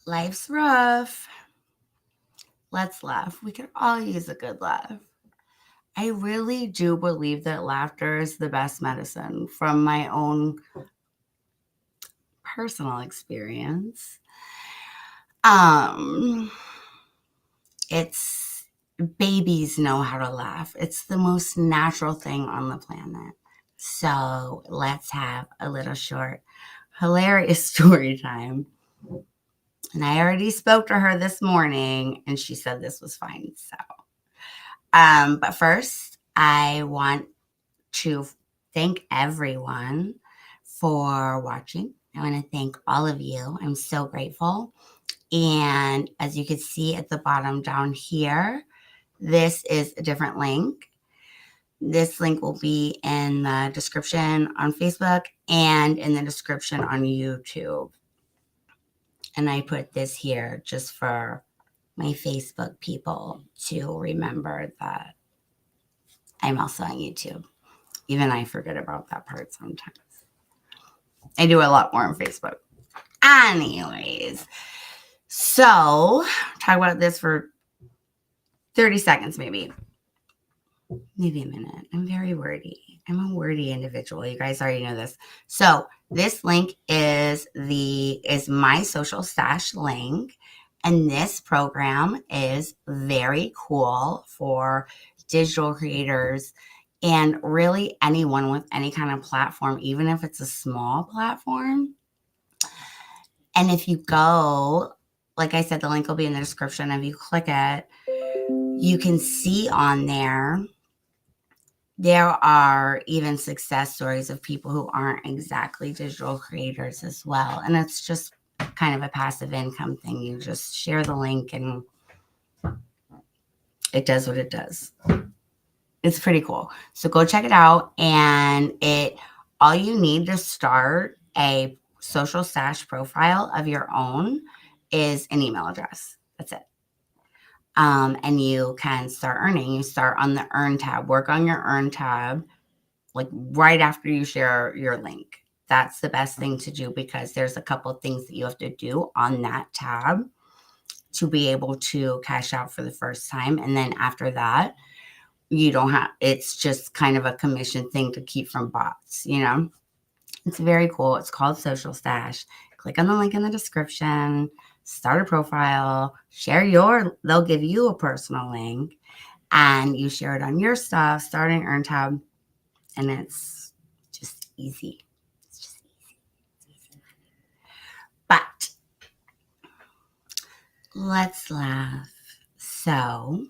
Life's rough. Let's laugh. We could all use a good laugh. I really do believe that laughter is the best medicine from my own personal experience. Um, it's babies know how to laugh. It's the most natural thing on the planet. So let's have a little short, hilarious story time. And I already spoke to her this morning and she said this was fine. So, but first, I want to thank everyone for watching. I want to thank all of you. I'm so grateful. And as you can see at the bottom down here, this is a different link. This link will be in the description on Facebook and in the description on YouTube. And I put this here just for my Facebook people to remember that I'm also on YouTube. Even I forget about that part sometimes. I do a lot more on Facebook. Anyways, so talk about this for 30 seconds, maybe a minute. I'm very wordy. I'm a wordy individual. You guys already know this. So this link is my social stash link. And this program is very cool for digital creators and really anyone with any kind of platform, even if it's a small platform. And if you go, like I said, the link will be in the description. If you click it, you can see on there are even success stories of people who aren't exactly digital creators as well. And it's just kind of a passive income thing. You just share the link and it does what it does. It's pretty cool. So go check it out. And all you need to start a social stash profile of your own is an email address. That's it. And you can start earning. You start on the earn tab, work on your earn tab, like right after you share your link. That's the best thing to do because there's a couple of things that you have to do on that tab to be able to cash out for the first time. And then after that, you don't have, it's just kind of a commission thing to keep from bots, you know? It's very cool. It's called Social Stash. Click on the link in the description, start a profile, they'll give you a personal link and you share it on your stuff, start an earn tab, and it's just easy. It's just easy. But let's laugh. So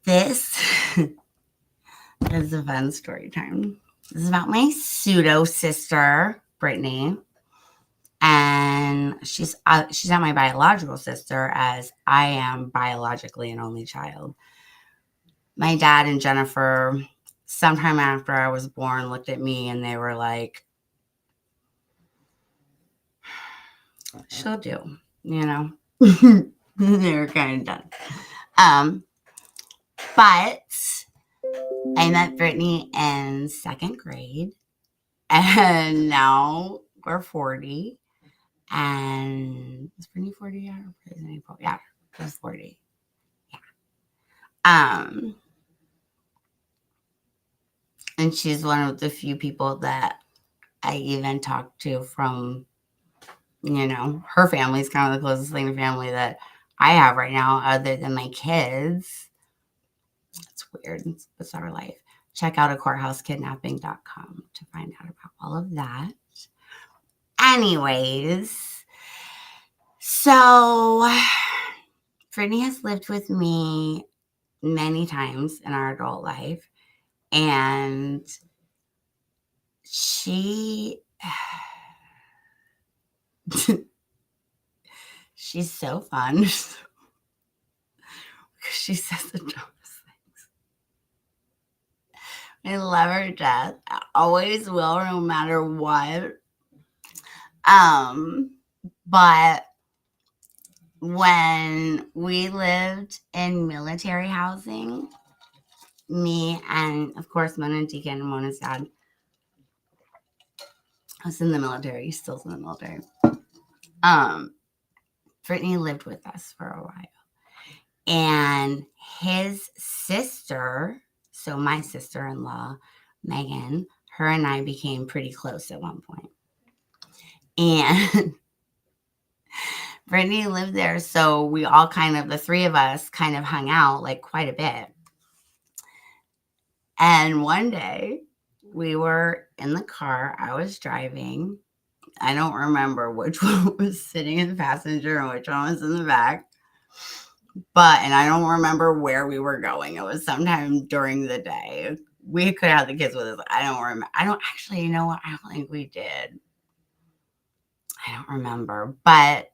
this is a fun story time. This is about my pseudo sister, Brittany. And she's not my biological sister, as I am biologically an only child. My dad and Jennifer, sometime after I was born, looked at me and they were like, she'll do, you know? They were kind of done. But I met Brittany in second grade, and now we're 40. And was Brittany 40 yet? Yeah, she was 40. Yeah. And she's one of the few people that I even talk to from, her family's kind of the closest thing to family that I have right now, other than my kids. It's weird. It's bizarre life. Check out courthousekidnapping.com to find out about all of that. Anyways, so Brittany has lived with me many times in our adult life, and she's so fun. She says the dumbest things. I love her to death. I always will, no matter what. But when we lived in military housing, me and, of course, Mona Deacon and Mona's dad, I was in the military. He's still in the military. Brittany lived with us for a while. And his sister, so my sister-in-law, Megan, her and I became pretty close at one point. And Brittany lived there, so we all the three of us kind of hung out like quite a bit. And one day we were in the car, I was driving. I don't remember which one was sitting in the passenger and which one was in the back. And I don't remember where we were going. It was sometime during the day. We could have the kids with us. I don't remember. I don't actually, you know what? I don't think we did. I don't remember. But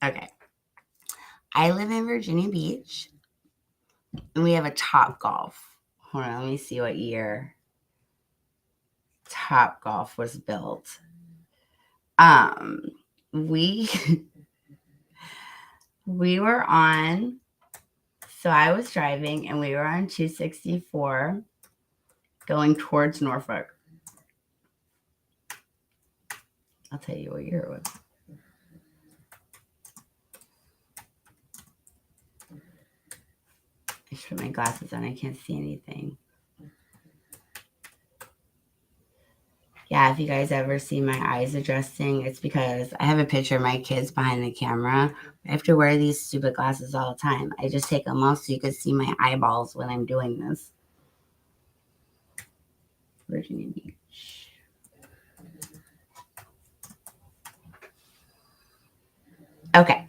okay. I live in Virginia Beach. And we have a Top Golf. Hold on, let me see what year Top Golf was built. We were on, so I was driving and we were on 264 going towards Norfolk. I'll tell you what year it was. I should put my glasses on. I can't see anything. Yeah, if you guys ever see my eyes adjusting, it's because I have a picture of my kids behind the camera. I have to wear these stupid glasses all the time. I just take them off so you can see my eyeballs when I'm doing this. Virginia Beach. Okay.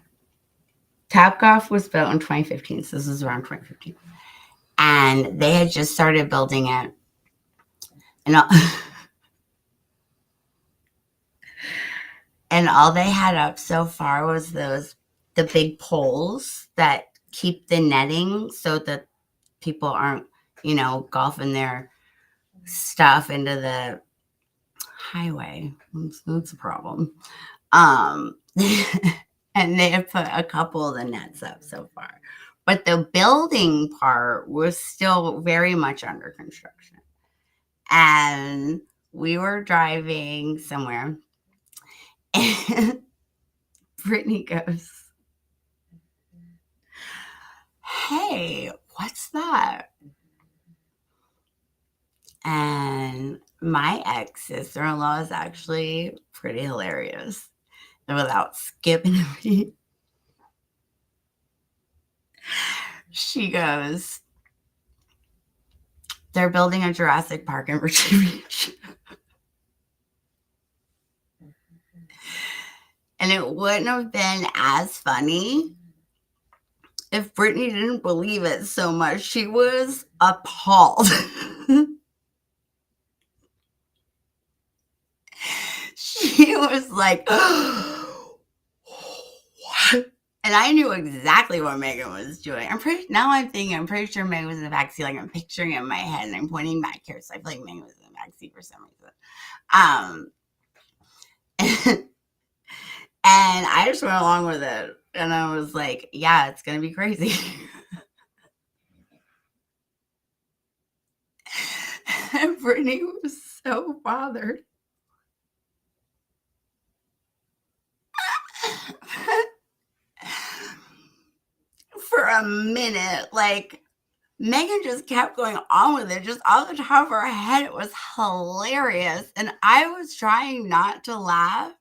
Top Golf was built in 2015, so this was around 2015. And they had just started building it. And all they had up so far was the big poles that keep the netting so that people aren't, golfing their stuff into the highway. That's a problem. And they have put a couple of the nets up so far. But the building part was still very much under construction. And we were driving somewhere. And Brittany goes, "Hey, what's that?" And my ex-sister-in-law is actually pretty hilarious. And without skipping a beat, she goes, "They're building a Jurrasic Park in Virginia Beach." And it wouldn't have been as funny if Brittany didn't believe it so much. She was appalled. She was like, "What?" And I knew exactly what Megan was doing. I'm pretty sure Megan was in the backseat. Like, I'm picturing it in my head and I'm pointing back here. So I feel like Megan was in the backseat for some reason. And I just went along with it. And I was like, yeah, it's going to be crazy. And Brittany was so bothered. For a minute, like, Megan just kept going on with it, just off the top of her head. It was hilarious. And I was trying not to laugh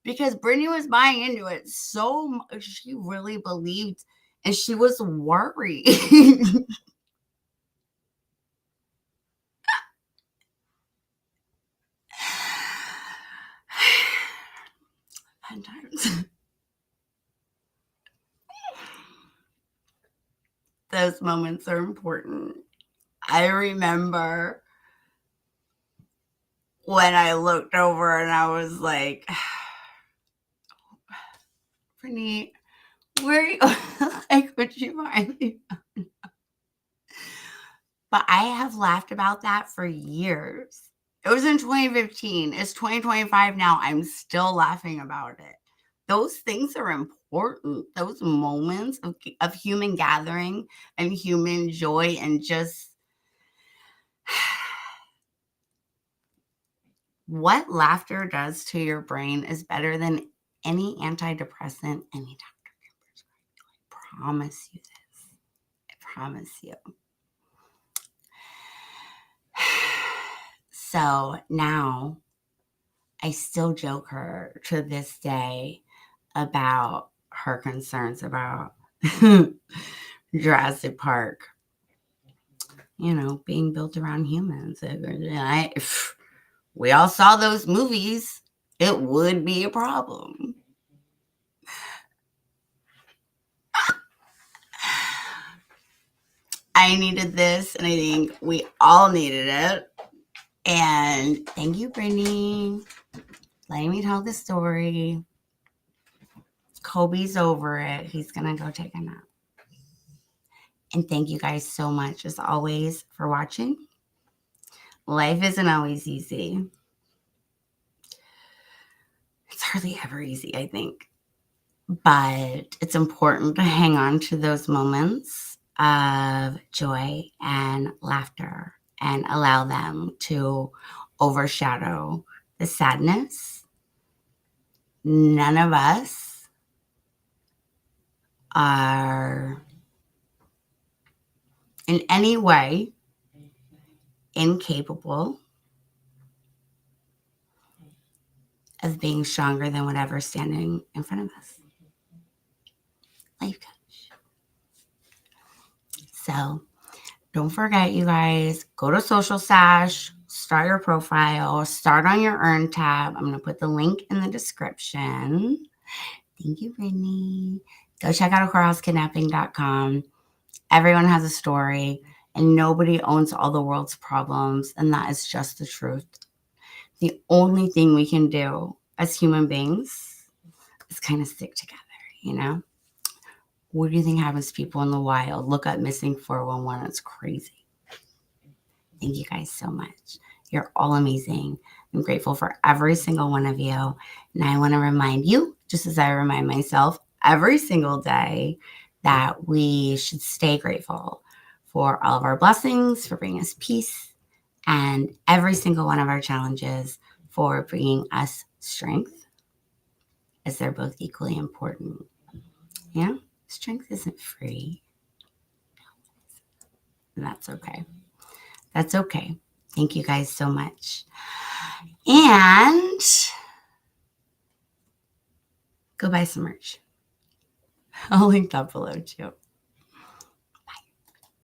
because Brittany was buying into it so much. She really believed, and she was worried. Fun times. Those moments are important. I remember when I looked over and I was like, Brittany, where are you? Like, would you find me? But I have laughed about that for years. It was in 2015. It's 2025 now. I'm still laughing about it. Those things are important. Those moments of human gathering and human joy and just What laughter does to your brain is better than any antidepressant any doctor can prescribe. I promise you this. I promise you. So now I still joke her to this day about her concerns about Jurassic Park, being built around humans. We all saw those movies. It would be a problem. I needed this, and I think we all needed it. And thank you, Brittany, letting me tell the story. Kobe's over it. He's going to go take a nap. And thank you guys so much, as always, for watching. Life isn't always easy. It's hardly ever easy, I think. But it's important to hang on to those moments of joy and laughter and allow them to overshadow the sadness. None of us are in any way incapable of being stronger than whatever's standing in front of us. Life coach. So don't forget, you guys, go to Social Sash, start your profile, start on your Earn tab. I'm going to put the link in the description. Thank you, Brittany. Go check out courthousekidnapping.com. Everyone has a story, and nobody owns all the world's problems, and that is just the truth. The only thing we can do as human beings is kind of stick together, What do you think happens to people in the wild? Look up missing 411. It's crazy. Thank you guys so much. You're all amazing. I'm grateful for every single one of you. And I want to remind you, just as I remind myself every single day, that we should stay grateful for all of our blessings, for bringing us peace, and every single one of our challenges for bringing us strength, as they're both equally important. Yeah, strength isn't free. And that's okay. That's okay. Thank you guys so much. And go buy some merch. I'll link that below too.